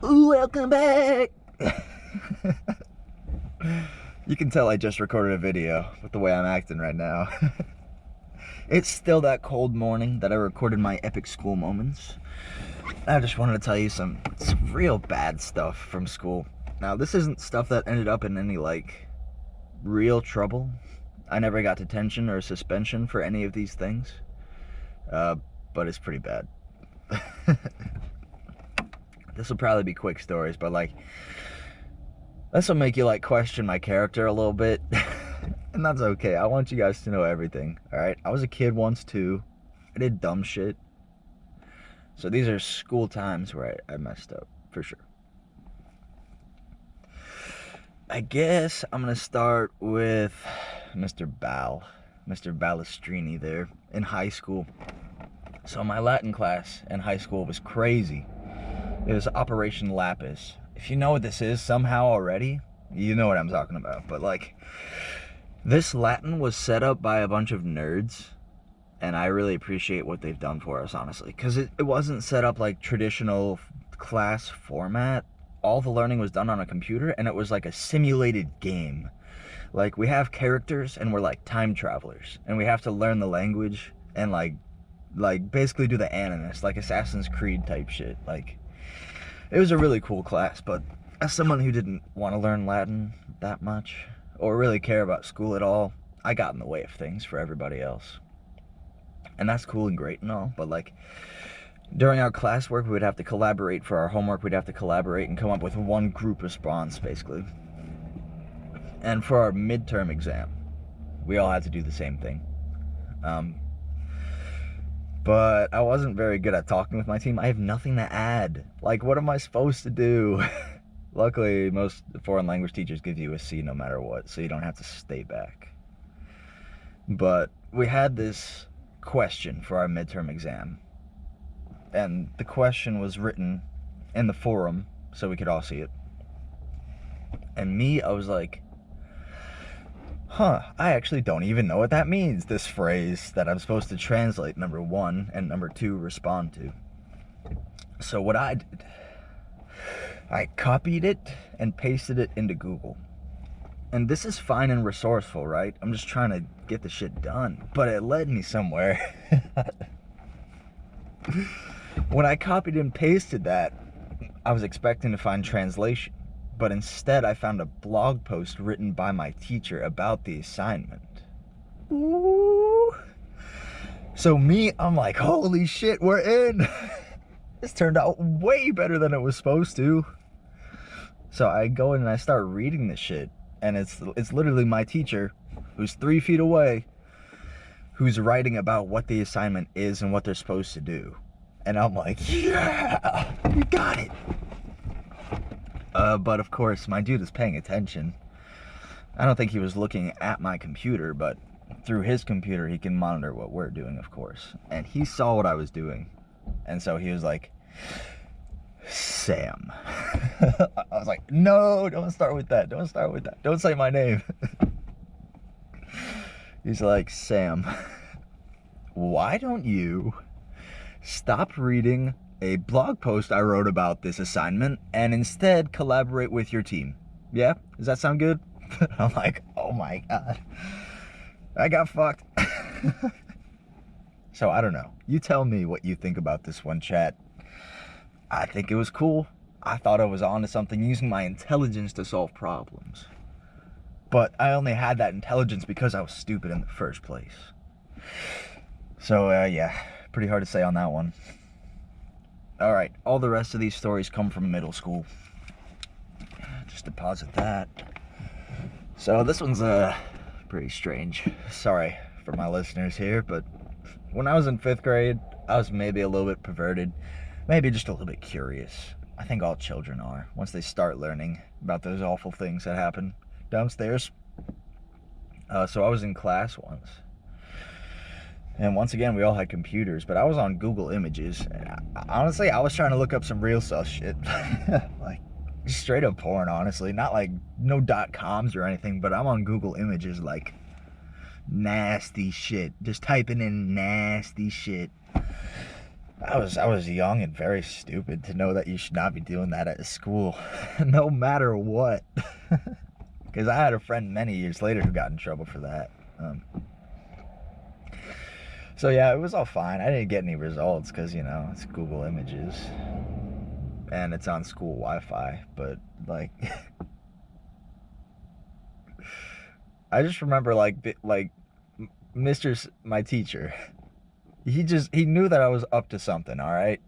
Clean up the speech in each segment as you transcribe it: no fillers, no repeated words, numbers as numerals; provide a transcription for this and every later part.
Ooh, welcome back. You can tell I just recorded a video with the way I'm acting right now. It's still that cold morning that I recorded my epic school moments. I just wanted to tell you some real bad stuff from school. Now, this isn't stuff that ended up in any, like, real trouble. I never got detention or suspension for any of these things. But it's pretty bad. This will probably be quick stories, but, like, this will make you, like, question my character a little bit. And that's okay. I want you guys to know everything, alright? I was a kid once, too. I did dumb shit. So these are school times where I messed up, for sure. I guess I'm going to start with Mr. Balestrini there in high school. So my Latin class in high school was crazy. It was Operation Lapis. If you know what this is somehow already, you know what I'm talking about. But, like, this Latin was set up by a bunch of nerds, and I really appreciate what they've done for us, honestly. Because it wasn't set up like traditional class format. All the learning was done on a computer, and it was like a simulated game. Like, we have characters, and we're like time travelers, and we have to learn the language, and like basically do the animus, like Assassin's Creed type shit. Like, it was a really cool class, but as someone who didn't want to learn Latin that much, or really care about school at all, I got in the way of things for everybody else. And that's cool and great and all, but, like, during our classwork, we would have to collaborate. For our homework, we'd have to collaborate and come up with one group response, basically. And for our midterm exam, we all had to do the same thing. But I wasn't very good at talking with my team. I have nothing to add. Like, what am I supposed to do? Luckily, most foreign language teachers give you a C no matter what, so you don't have to stay back. But we had this question for our midterm exam. And the question was written in the forum so we could all see it. And me, I was like, I actually don't even know what that means, this phrase that I'm supposed to translate, number one, and number two, respond to. So what I did, I copied it and pasted it into Google. And this is fine and resourceful, right? I'm just trying to get the shit done. But it led me somewhere. When I copied and pasted that, I was expecting to find translation. But instead, I found a blog post written by my teacher about the assignment. Ooh. So me, I'm like, holy shit, we're in. This turned out way better than it was supposed to. So I go in and I start reading this shit. And it's literally my teacher, who's 3 feet away, who's writing about what the assignment is and what they're supposed to do. And I'm like, yeah, you got it. But of course, my dude is paying attention. I don't think he was looking at my computer, but through his computer, he can monitor what we're doing, of course. And he saw what I was doing. And so he was like, Sam. I was like, no, don't start with that. Don't start with that. Don't say my name. He's like, Sam, why don't you stop reading a blog post I wrote about this assignment and instead collaborate with your team? Yeah? Does that sound good? I'm like, oh my god. I got fucked. So I don't know. You tell me what you think about this one, chat. I think it was cool. I thought I was onto something, using my intelligence to solve problems. But I only had that intelligence because I was stupid in the first place. So, yeah. Pretty hard to say on that one. Alright, all the rest of these stories come from middle school. Just deposit that. So this one's pretty strange. Sorry for my listeners here, but when I was in 5th grade, I was maybe a little bit perverted. Maybe just a little bit curious. I think all children are, once they start learning about those awful things that happen downstairs. So I was in class once. And once again, we all had computers, but I was on Google Images. And honestly, I was trying to look up some real sus shit. Like, straight up porn, honestly. Not like, no .coms or anything, but I'm on Google Images, like, nasty shit. Just typing in nasty shit. I was young and very stupid to know that you should not be doing that at school, no matter what. Because I had a friend many years later who got in trouble for that. So yeah, it was all fine. I didn't get any results because, you know, it's Google Images and it's on school Wi-Fi. But like, I just remember like my teacher. He knew that I was up to something. All right.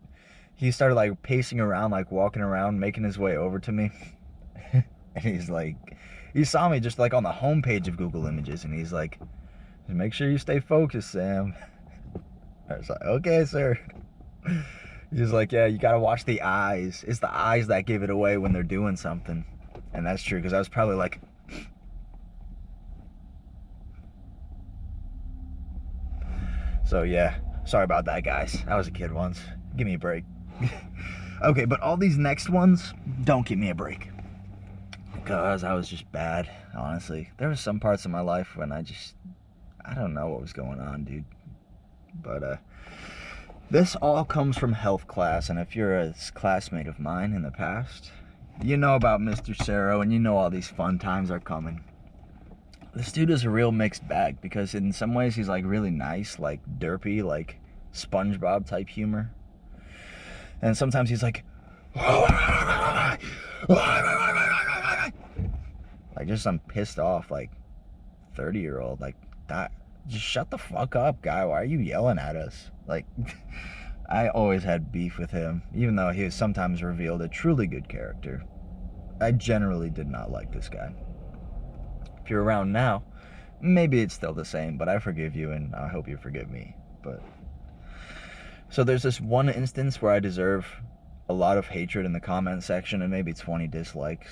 He started like pacing around, like walking around, making his way over to me, and he's like, he saw me just like on the homepage of Google Images, and he's like, "Make sure you stay focused, Sam." I was like, "Okay, sir." He's like, "Yeah, you gotta watch the eyes. It's the eyes that give it away when they're doing something." And that's true, because I was probably like, so yeah, sorry about that, guys. I was a kid once. Give me a break. Okay, but all these next ones, don't give me a break. Because I was just bad, honestly. There were some parts of my life when I don't know what was going on, dude. But, this all comes from health class, and if you're a classmate of mine in the past, you know about Mr. Cerro, and you know all these fun times are coming. This dude is a real mixed bag, because in some ways he's like really nice, like derpy, like SpongeBob type humor. And sometimes he's like, like just some pissed off, like 30-year-old, like that. Just shut the fuck up, guy. Why are you yelling at us? Like, I always had beef with him, even though he was sometimes revealed a truly good character. I generally did not like this guy. If you're around now, maybe it's still the same, but I forgive you and I hope you forgive me. But so there's this one instance where I deserve a lot of hatred in the comment section and maybe 20 dislikes.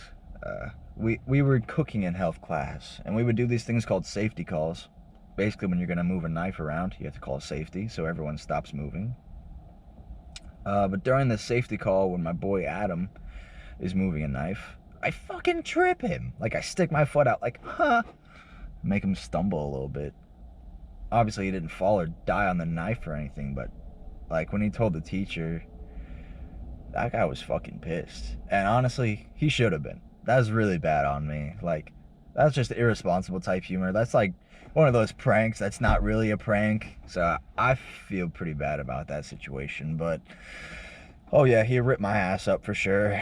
We were cooking in health class, and we would do these things called safety calls. Basically, when you're going to move a knife around, you have to call safety so everyone stops moving. But during the safety call, when my boy Adam is moving a knife, I fucking trip him. Like, I stick my foot out, like, huh, make him stumble a little bit. Obviously, he didn't fall or die on the knife or anything, but, like, when he told the teacher, that guy was fucking pissed. And honestly, he should have been. That was really bad on me. Like, that's just irresponsible type humor. That's like one of those pranks that's not really a prank. So I feel pretty bad about that situation. But, oh yeah, he ripped my ass up for sure.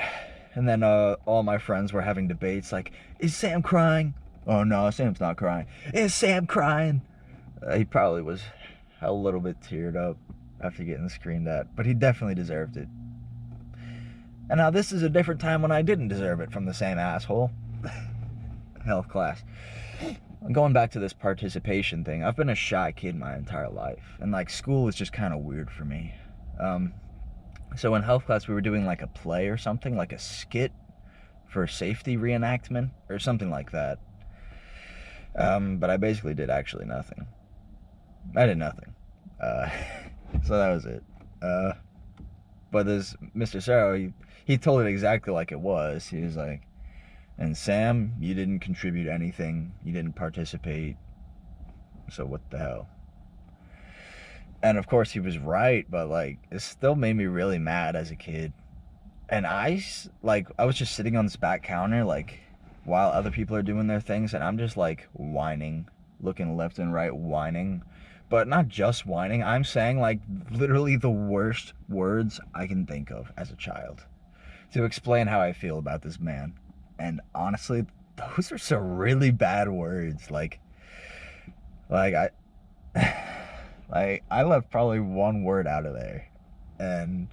And then all my friends were having debates like, is Sam crying? Oh no, Sam's not crying. Is Sam crying? He probably was a little bit teared up after getting screamed at, but he definitely deserved it. And now this is a different time when I didn't deserve it from the same asshole. Health class. Going back to this participation thing, I've been a shy kid my entire life, and like school is just kind of weird for me. So in health class we were doing like a play or something, like a skit for safety reenactment or something like that. But I basically did actually nothing. I did nothing. So that was it. But this Mr. Cerro, he told it exactly like it was. He was like, and Sam, you didn't contribute anything. You didn't participate. So what the hell? And of course he was right, but like, it still made me really mad as a kid. And I was just sitting on this back counter, like, while other people are doing their things, and I'm just like whining, looking left and right, whining. But not just whining, I'm saying like literally the worst words I can think of as a child to explain how I feel about this man. And honestly, those are some really bad words. Like I I left probably one word out of there and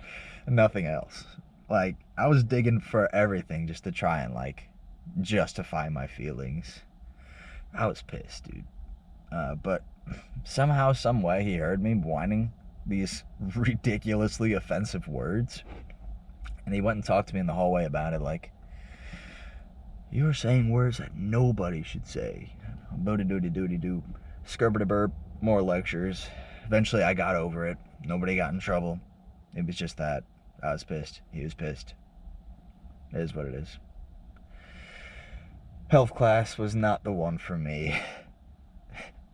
nothing else. Like, I was digging for everything just to try and like justify my feelings. I was pissed, dude. But somehow, some way, he heard me whining these ridiculously offensive words, and he went and talked to me in the hallway about it. Like, you are saying words that nobody should say. Booty doody doody doo. Skirbity burp. More lectures. Eventually, I got over it. Nobody got in trouble. It was just that I was pissed. He was pissed. It is what it is. Health class was not the one for me.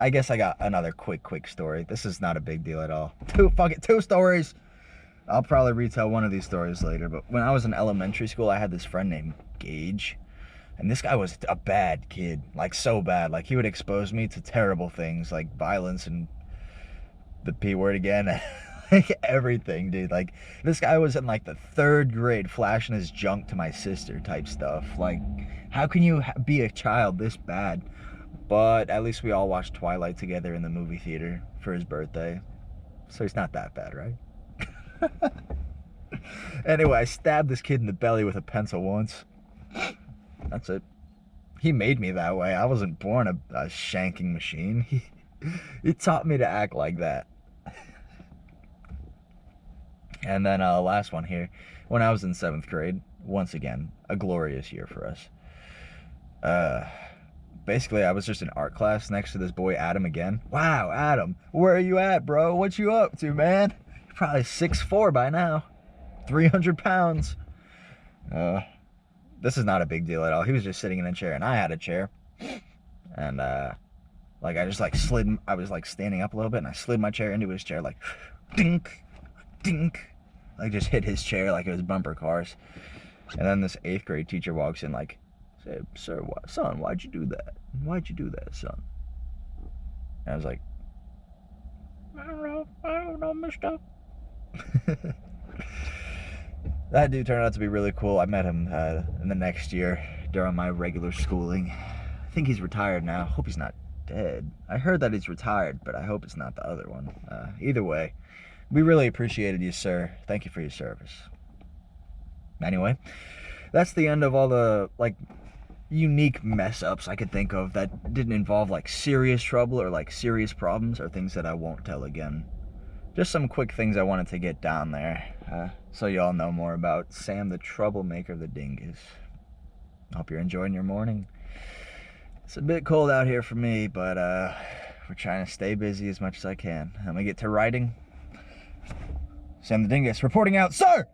I guess I got another quick story. This is not a big deal at all. Two stories. I'll probably retell one of these stories later, but when I was in elementary school, I had this friend named Gage. And this guy was a bad kid, like so bad. Like he would expose me to terrible things like violence and the P word again. Like everything, dude. Like this guy was in like the 3rd grade flashing his junk to my sister type stuff. Like how can you be a child this bad? But at least we all watched Twilight together in the movie theater for his birthday. So he's not that bad, right? Anyway, I stabbed this kid in the belly with a pencil once. That's it. He made me that way. I wasn't born a shanking machine. He taught me to act like that. And then last one here. When I was in 7th grade, once again, a glorious year for us. Basically, I was just in art class next to this boy, Adam, again. Wow, Adam, where are you at, bro? What you up to, man? You're probably 6'4" by now. 300 pounds. This is not a big deal at all. He was just sitting in a chair, and I had a chair. And, like, I just, like, slid... I was, like, standing up a little bit, and I slid my chair into his chair, like, dink, dink. Like, just hit his chair like it was bumper cars. And then this 8th grade teacher walks in, like, say, sir, son, why'd you do that? Why'd you do that, son? And I was like, I don't know, mister. That dude turned out to be really cool. I met him in the next year during my regular schooling. I think he's retired now. Hope he's not dead. I heard that he's retired, but I hope it's not the other one. Either way, we really appreciated you, sir. Thank you for your service. Anyway, that's the end of all the, like, unique mess-ups I could think of that didn't involve, like, serious trouble or, like, serious problems or things that I won't tell again. Just some quick things I wanted to get down there, so y'all know more about Sam the troublemaker of the dingus. Hope you're enjoying your morning. It's a bit cold out here for me, but we're trying to stay busy as much as I can. I'm gonna get to writing. Sam the dingus reporting out, sir!